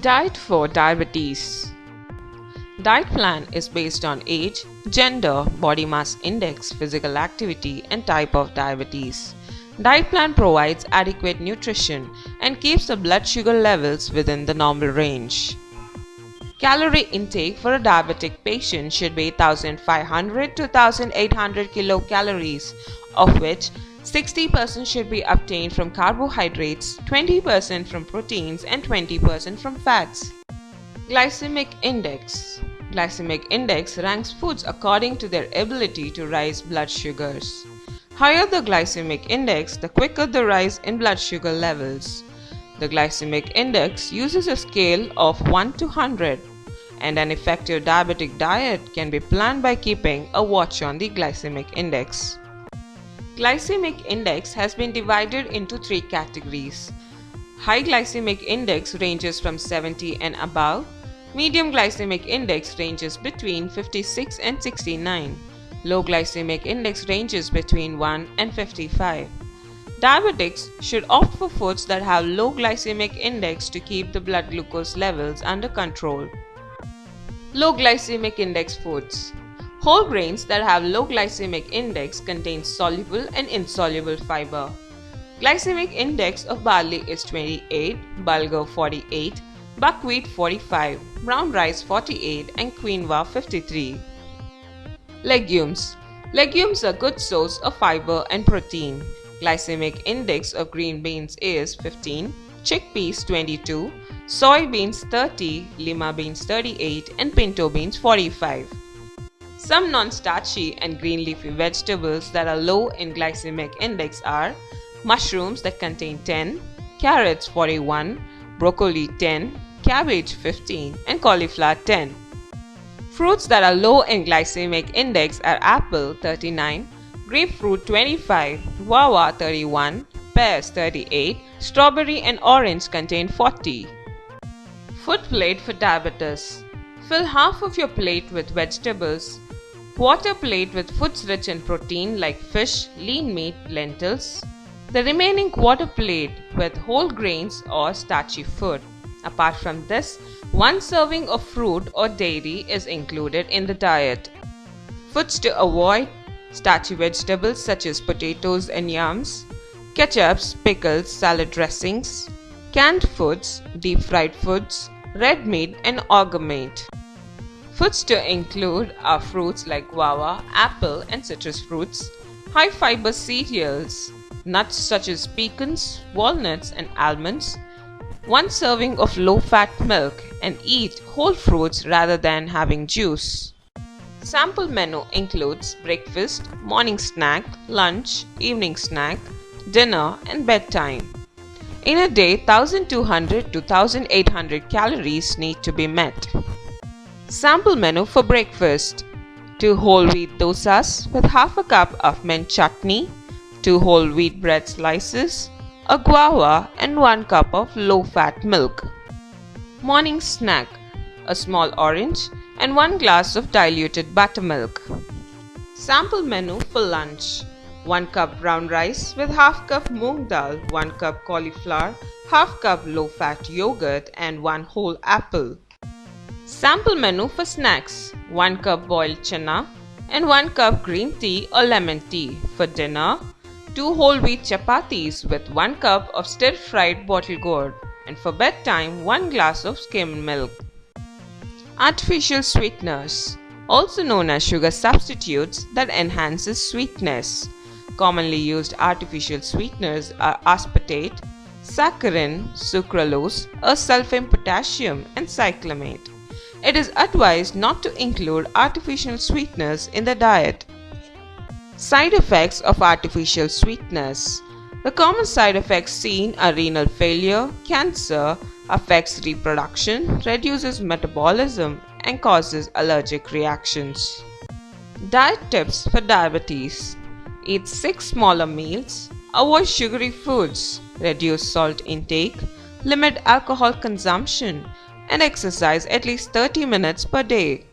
Diet for diabetes. Diet plan is based on age, gender, body mass index, physical activity, and type of diabetes. Diet plan provides adequate nutrition and keeps the blood sugar levels within the normal range. Calorie intake for a diabetic patient should be 1500 to 1800 kilocalories, of which 60% should be obtained from carbohydrates, 20% from proteins, and 20% from fats. Glycemic index. Glycemic index ranks foods according to their ability to raise blood sugars. Higher the glycemic index, the quicker the rise in blood sugar levels. The glycemic index uses a scale of 1 to 100, and an effective diabetic diet can be planned by keeping a watch on the glycemic index. Glycemic index has been divided into three categories. High glycemic index ranges from 70 and above. Medium glycemic index ranges between 56 and 69. Low glycemic index ranges between 1 and 55. Diabetics should opt for foods that have low glycemic index to keep the blood glucose levels under control. Low glycemic index foods. Whole grains that have low glycemic index contain soluble and insoluble fiber. Glycemic index of barley is 28, bulgur 48, buckwheat 45, brown rice 48, and quinoa 53. Legumes. Legumes are a good source of fiber and protein. Glycemic index of green beans is 15, chickpeas 22, soybeans 30, lima beans 38, and pinto beans 45. Some non-starchy and green leafy vegetables that are low in glycemic index are mushrooms that contain 10, carrots 41, broccoli 10, cabbage 15, and cauliflower 10. Fruits that are low in glycemic index are apple 39, grapefruit 25, guava 31, pears 38, strawberry and orange contain 40. Food plate for diabetes. Fill half of your plate with vegetables, quarter plate with foods rich in protein like fish, lean meat, lentils. The remaining quarter plate with whole grains or starchy food. Apart from this, one serving of fruit or dairy is included in the diet. Foods to avoid: starchy vegetables such as potatoes and yams, ketchups, pickles, salad dressings, canned foods, deep fried foods, red meat, and organ meat. Foods to include are fruits like guava, apple, and citrus fruits, high fiber cereals, nuts such as pecans, walnuts, and almonds, one serving of low-fat milk, and eat whole fruits rather than having juice. Sample menu includes breakfast, morning snack, lunch, evening snack, dinner, and bedtime. In a day, 1200 to 1800 calories need to be met. Sample menu for breakfast: 2 whole wheat dosas with half a cup of mint chutney, 2 whole wheat bread slices, a guava, and 1 cup of low-fat milk. Morning snack: a small orange and 1 glass of diluted buttermilk. Sample menu for lunch: 1 cup brown rice with half cup moong dal, 1 cup cauliflower, half cup low-fat yogurt, and 1 whole apple. Sample menu for snacks: 1 cup boiled chana and 1 cup green tea or lemon tea. For dinner, 2 whole wheat chapatis with 1 cup of stir-fried bottle gourd, and for bedtime 1 glass of skimmed milk. Artificial sweeteners, also known as sugar substitutes that enhances sweetness. Commonly used artificial sweeteners are aspartate, saccharin, sucralose, or sulfame potassium, and cyclamate. It is advised not to include artificial sweeteners in the diet. Side effects of artificial sweeteners. The common side effects seen are renal failure, cancer, affects reproduction, reduces metabolism, and causes allergic reactions. Diet tips for diabetes. Eat 6 smaller meals, avoid sugary foods, reduce salt intake, limit alcohol consumption, and exercise at least 30 minutes per day.